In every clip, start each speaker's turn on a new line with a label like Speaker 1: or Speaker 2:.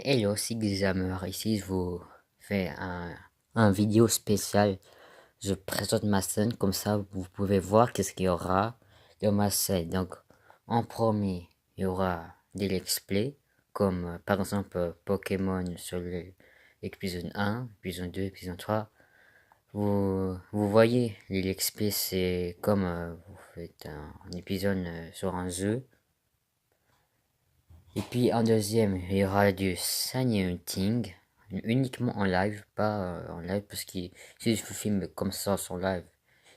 Speaker 1: Hello, c'est Xamer. Ici, je vous fais un vidéo spécial. Je présente ma scène, comme ça vous pouvez voir qu'est-ce qu'il y aura dans ma scène. Donc, en premier, il y aura des let's play, comme par exemple Pokémon sur l'épisode 1, épisode 2, épisode 3. Vous voyez, les let's play, c'est comme vous faites un épisode sur un jeu. Et puis en deuxième, il y aura du Sunny Hunting, uniquement en live, pas en live, parce que si je filme comme ça sur live,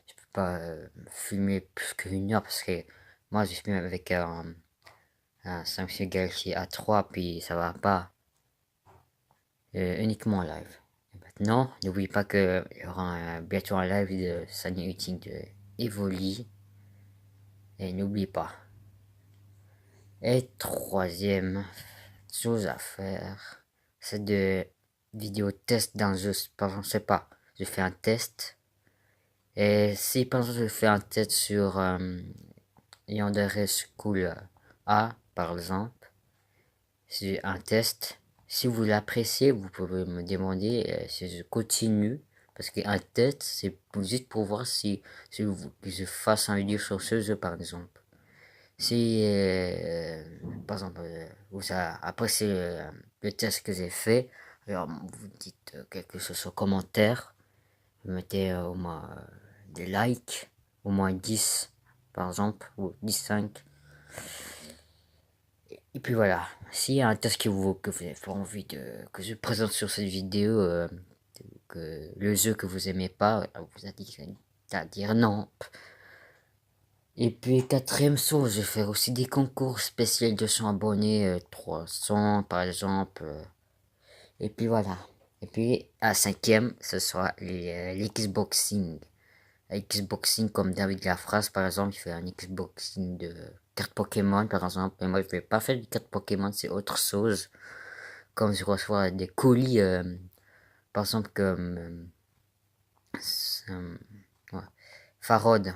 Speaker 1: je peux pas filmer plus qu'une heure, parce que moi je filme avec un Samsung Galaxy A3, puis ça va pas, uniquement en live. Et maintenant, n'oubliez pas qu'il y aura bientôt un live de Sunny Hunting de Evoli, et n'oubliez pas. Et troisième chose à faire, c'est de vidéo test d'un jeu. Par exemple, je sais pas, je fais un test. Et si par exemple je fais un test sur Yandere School A, par exemple, c'est un test. Si vous l'appréciez, vous pouvez me demander si je continue. Parce qu'un test, c'est juste pour voir si je fasse un vidéo sur ce jeu, par exemple. Si, par exemple, vous appréciez le test que j'ai fait, alors vous dites quelque chose en commentaire, vous mettez au moins des likes, au moins 10 par exemple, ou 15. Et puis voilà, s'il y a un test que vous avez pas envie que je présente sur cette vidéo, que le jeu que vous aimez pas, vous a dit à dire non. Et puis quatrième chose, je vais faire aussi des concours spéciaux de 200 abonnés, 300 par exemple. Et puis voilà. Et puis à cinquième, ce sera l'Xboxing. Xboxing comme David Lafrance par exemple, il fait un Xboxing de cartes Pokémon par exemple. Et moi je vais pas faire des cartes Pokémon, c'est autre chose. Comme je reçois des colis, par exemple comme ouais, Farod.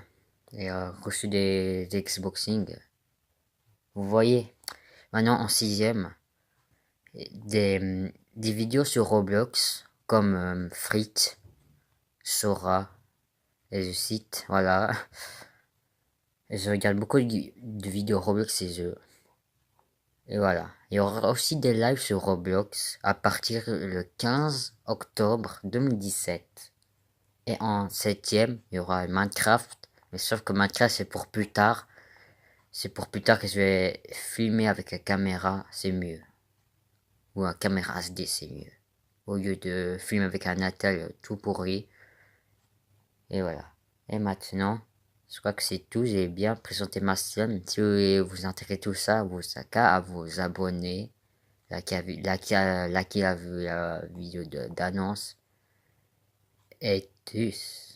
Speaker 1: Et reçu des Xboxing. Vous voyez, maintenant en sixième, des vidéos sur Roblox comme Frit, Sora, et je cite, voilà. Et je regarde beaucoup de vidéos Roblox et voilà. Il y aura aussi des lives sur Roblox à partir le 15 octobre 2017. Et en septième, il y aura Minecraft, mais sauf que Minecraft c'est pour plus tard. C'est pour plus tard que je vais filmer avec la caméra, c'est mieux. Ou un caméra HD, c'est mieux. Au lieu de filmer avec un Natal tout pourri. Et voilà. Et maintenant, je crois que c'est tout. J'ai bien présenté ma chaîne. Si vous intéressez tout ça, vous avez qu'à vous abonner. Là qui a vu la vidéo d'annonce. Et tous.